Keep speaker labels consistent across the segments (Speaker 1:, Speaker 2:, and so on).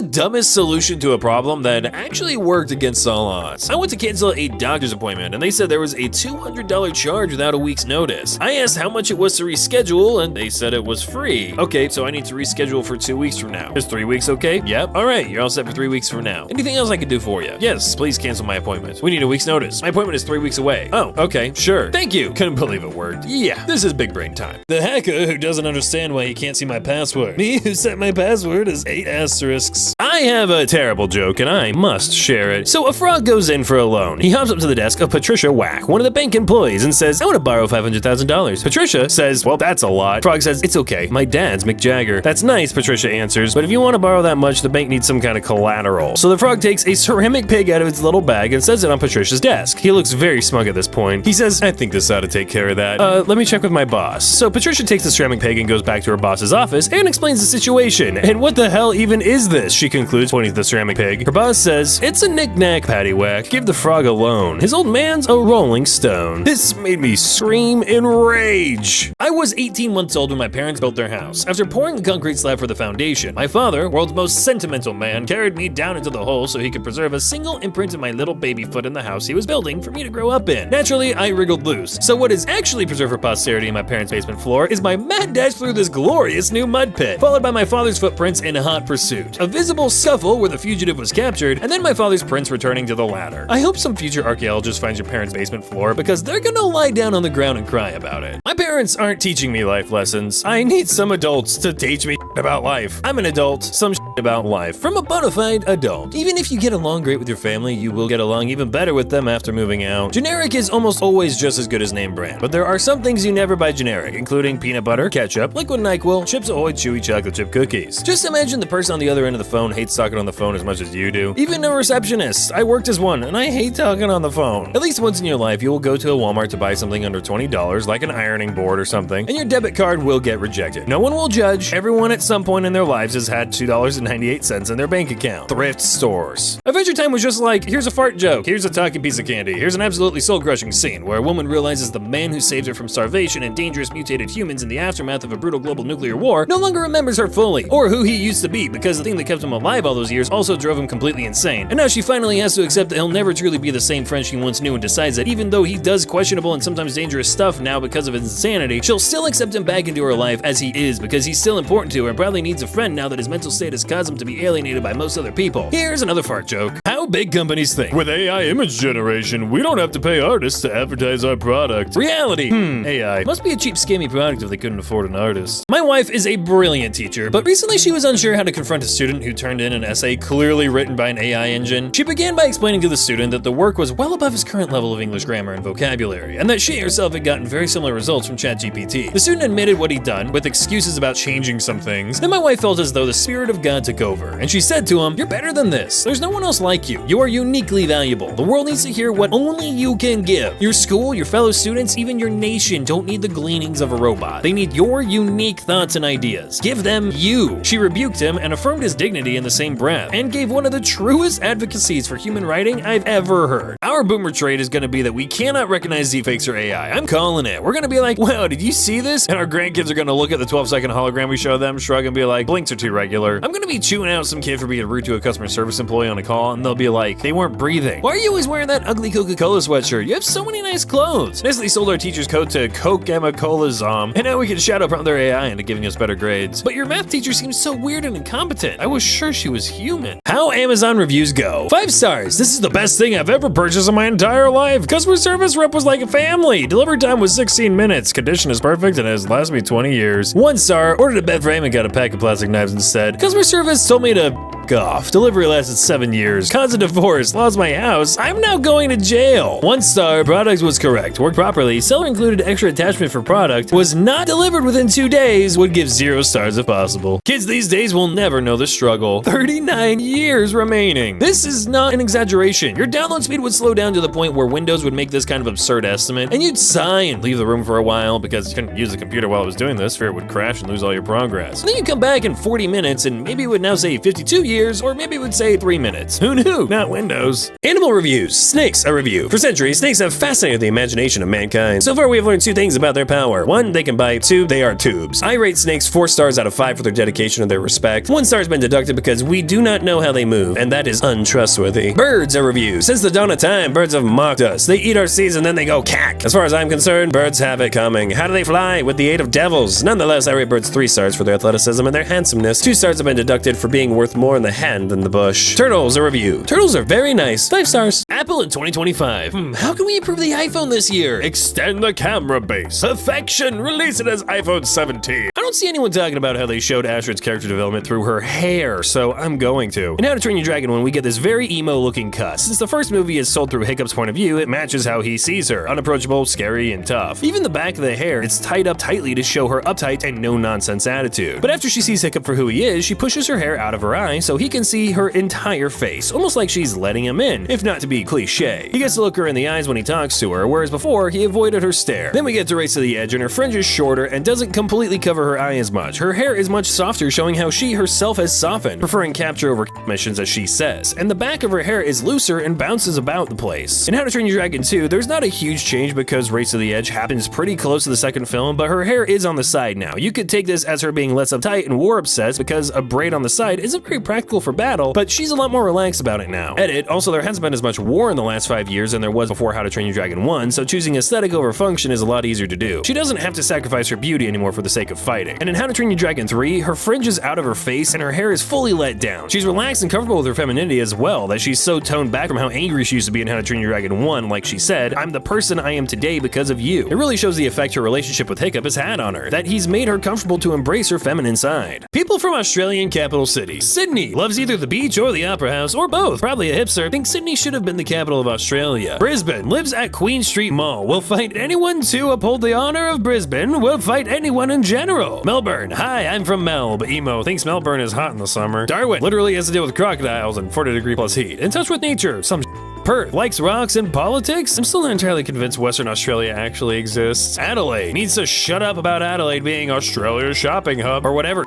Speaker 1: the dumbest solution to a problem that actually worked against all odds. I went to cancel a doctor's appointment and they said there was a $200 charge without a week's notice. I asked how much it was to reschedule and they said it was free. Okay, so I need to reschedule for 2 weeks from now. Is 3 weeks okay? Yep. Alright, you're all set for 3 weeks from now. Anything else I can do for you? Yes, please cancel my appointment. We need a week's notice. My appointment is 3 weeks away. Oh, okay, sure. Thank you. Couldn't believe it worked. Yeah, this is big brain time. The hacker who doesn't understand why he can't see my password. Me who set my password as 8 asterisks. I have a terrible joke and I must share it. So a frog goes in for a loan. He hops up to the desk of Patricia Whack, one of the bank employees, and says, I want to borrow $500,000. Patricia says, well, that's a lot. Frog says, it's okay. My dad's Mick Jagger. That's nice, Patricia answers, but if you want to borrow that much, the bank needs some kind of collateral. So the frog takes a ceramic pig out of its little bag and sets it on Patricia's desk. He looks very smug at this point. He says, I think this ought to take care of that. Let me check with my boss. So Patricia takes the ceramic pig and goes back to her boss's office and explains the situation. And what the hell even is this? She concludes, pointing to the ceramic pig. Her boss says, it's a knick-knack, paddywhack. Give the frog a loan. His old man's a rolling stone. This made me scream in rage. I was 18 months old when my parents built their house. After pouring the concrete slab for the foundation, my father, world's most sentimental man, carried me down into the hole so he could preserve a single imprint of my little baby foot in the house he was building for me to grow up in. Naturally, I wriggled loose. So what is actually preserved for posterity in my parents' basement floor is my mad dash through this glorious new mud pit, followed by my father's footprints in hot pursuit, a visible scuffle where the fugitive was captured, and then my father's prints returning to the ladder. I hope some future archaeologist finds your parents' basement floor because they're gonna lie down on the ground and cry about it. My parents aren't teaching me life lessons. I need some adults to teach me about life. I'm an adult, some about life from a bona fide adult. Even if you get along great with your family, you will get along even better with them after moving out. Generic is almost always just as good as name brand, but there are some things you never buy generic, including peanut butter, ketchup, liquid NyQuil, Chips Ahoy chewy chocolate chip cookies. Just imagine the person on the other end of the phone hates talking on the phone as much as you do. Even a receptionist. I worked as one, and I hate talking on the phone. At least once in your life, you will go to a Walmart to buy something under $20, like an ironing board or something, and your debit card will get rejected. No one will judge. Everyone at some point in their lives has had $2.98 in their bank account. Thrift stores. Adventure Time was just like, here's a fart joke, here's a talking piece of candy, here's an absolutely soul-crushing scene where a woman realizes the man who saved her from starvation and dangerous mutated humans in the aftermath of a brutal global nuclear war no longer remembers her fully, or who he used to be, because the thing that kept him alive all those years also drove him completely insane. And now she finally has to accept that he'll never truly be the same friend she once knew and decides that even though he does questionable and sometimes dangerous stuff now because of his insanity, she'll still accept him back into her life as he is because he's still important to her and probably needs a friend now that his mental state has caused him to be alienated by most other people. Here's another fart joke. How big companies think. With AI image generation, we don't have to pay artists to advertise our product. Reality. AI. Must be a cheap scammy product if they couldn't afford an artist. My wife is a brilliant teacher, but recently she was unsure how to confront a student who turned in an essay clearly written by an AI engine. She began by explaining to the student that the work was well above his current level of English grammar and vocabulary, and that she herself had gotten very similar results from ChatGPT. The student admitted what he'd done, with excuses about changing some things. Then my wife felt as though the spirit of God took over, and she said to him, "You're better than this. There's no one else like you. You are uniquely valuable. The world needs to hear what only you can give. Your school, your fellow students, even your nation don't need the gleanings of a robot. They need your unique thoughts and ideas. Give them you." She rebuked him and affirmed his dignity in the same breath, and gave one of the truest advocacies for human writing I've ever heard. Our boomer trait is gonna be that we cannot recognize deepfakes or AI. I'm calling it. We're gonna be like, wow, did you see this? And our grandkids are gonna look at the 12-second hologram we show them, shrug and be like, blinks are too regular. I'm gonna be chewing out some kid for being rude to a customer service employee on a call, and they'll be like, they weren't breathing. Why are you always wearing that ugly Coca-Cola sweatshirt? You have so many nice clothes. Nestle sold our teacher's coat to Coke Emma Cola Zom, and now we can shadow prompt their AI into giving us better grades. But your math teacher seems so weird and incompetent. I was sure she was human. How Amazon reviews go. 5 stars. This is the best thing I've ever purchased in my entire life. Customer service rep was like a family. Delivery time was 16 minutes. Condition is perfect and has lasted me 20 years. 1 star. Ordered a bed frame and got a pack of plastic knives instead. Customer service told me to off. Delivery lasted 7 years. Cause of divorce. Lost my house. I'm now going to jail. 1 star. Product was correct. Worked properly. Seller included extra attachment for product. Was not delivered within 2 days. Would give 0 stars if possible. Kids these days will never know the struggle. 39 years remaining. This is not an exaggeration. Your download speed would slow down to the point where Windows would make this kind of absurd estimate, and you'd sigh and leave the room for a while because you couldn't use the computer while it was doing this, fear it would crash and lose all your progress. And then you come back in 40 minutes and maybe it would now say 52 years years, or maybe it would say 3 minutes. Who knew? Not Windows. Animal reviews. Snakes, a review. For centuries, snakes have fascinated the imagination of mankind. So far, we have learned 2 things about their power. 1, they can bite. 2, they are tubes. I rate snakes 4 stars out of 5 for their dedication and their respect. 1 star has been deducted because we do not know how they move, and that is untrustworthy. Birds, a review. Since the dawn of time, birds have mocked us. They eat our seeds and then they go cack. As far as I'm concerned, birds have it coming. How do they fly? With the aid of devils. Nonetheless, I rate birds 3 stars for their athleticism and their handsomeness. 2 stars have been deducted for being worth more in the hand than the bush. Turtles, a review. Turtles are very nice. 5 stars. Apple in 2025. How can we improve the iPhone this year? Extend the camera base. Perfection. Release it as iPhone 17. I don't see anyone talking about how they showed Astrid's character development through her hair, so I'm going to. In How to Train Your Dragon 1, we get this very emo-looking cut. Since the first movie is sold through Hiccup's point of view, it matches how he sees her. Unapproachable, scary, and tough. Even the back of the hair is tied up tightly to show her uptight and no-nonsense attitude. But after she sees Hiccup for who he is, she pushes her hair out of her eye so he can see her entire face, almost like she's letting him in, if not to be cliche. He gets to look her in the eyes when he talks to her, whereas before, he avoided her stare. Then we get to Race to the Edge, and her fringe is shorter and doesn't completely cover her eye as much. Her hair is much softer, showing how she herself has softened, preferring capture over missions, as she says. And the back of her hair is looser and bounces about the place. In How to Train Your Dragon 2, there's not a huge change because Race to the Edge happens pretty close to the second film, but her hair is on the side now. You could take this as her being less uptight and war obsessed because a braid on the side isn't very practical for battle, but she's a lot more relaxed about it now. Edit, also there hasn't been as much war in the last 5 years than there was before How to Train Your Dragon 1, so choosing aesthetic over function is a lot easier to do. She doesn't have to sacrifice her beauty anymore for the sake of fighting. And in How to Train Your Dragon 3, her fringe is out of her face and her hair is fully let down. She's relaxed and comfortable with her femininity as well, that she's so toned back from how angry she used to be in How to Train Your Dragon 1, like she said, "I'm the person I am today because of you." It really shows the effect her relationship with Hiccup has had on her, that he's made her comfortable to embrace her feminine side. People from Australian capital cities. Sydney loves either the beach or the opera house, or both. Probably a hipster, thinks Sydney should have been the capital of Australia. Brisbane lives at Queen Street Mall, will fight anyone to uphold the honor of Brisbane, will fight anyone in general. Melbourne, hi, I'm from Melb. Emo thinks Melbourne is hot in the summer. Darwin literally has to deal with crocodiles and 40-degree plus heat. In touch with nature, some Perth likes rocks and politics. I'm still not entirely convinced Western Australia actually exists. Adelaide needs to shut up about Adelaide being Australia's shopping hub or whatever.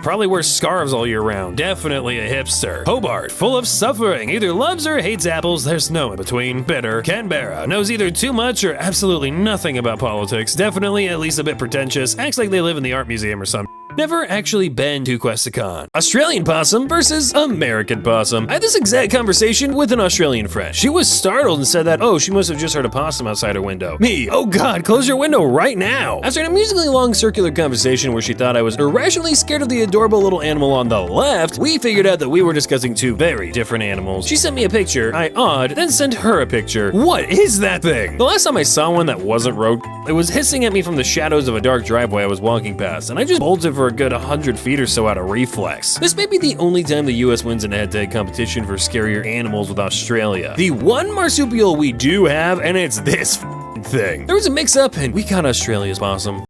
Speaker 1: Probably wears scarves all year round. Definitely a hipster. Hobart, full of suffering. Either loves or hates apples. There's no in between. Bitter. Canberra knows either too much or absolutely nothing about politics. Definitely at least a bit pretentious. Acts like they live in the art museum or something. Never actually been to Questacon. Australian possum versus American possum. I had this exact conversation with an Australian friend. She was startled and said that, oh, she must have just heard a possum outside her window. Me, oh God, close your window right now. After an amusingly long circular conversation where she thought I was irrationally scared of the adorable little animal on the left, we figured out that we were discussing 2 very different animals. She sent me a picture, I awed, then sent her a picture. What is that thing? The last time I saw one that wasn't road, it was hissing at me from the shadows of a dark driveway I was walking past, and I just bolted for a good 100 feet or so out of reflex. This may be the only time the US wins in a head-to-head competition for scarier animals with Australia. The one marsupial we do have, and it's this thing. There was a mix-up, and we got Australia's possum.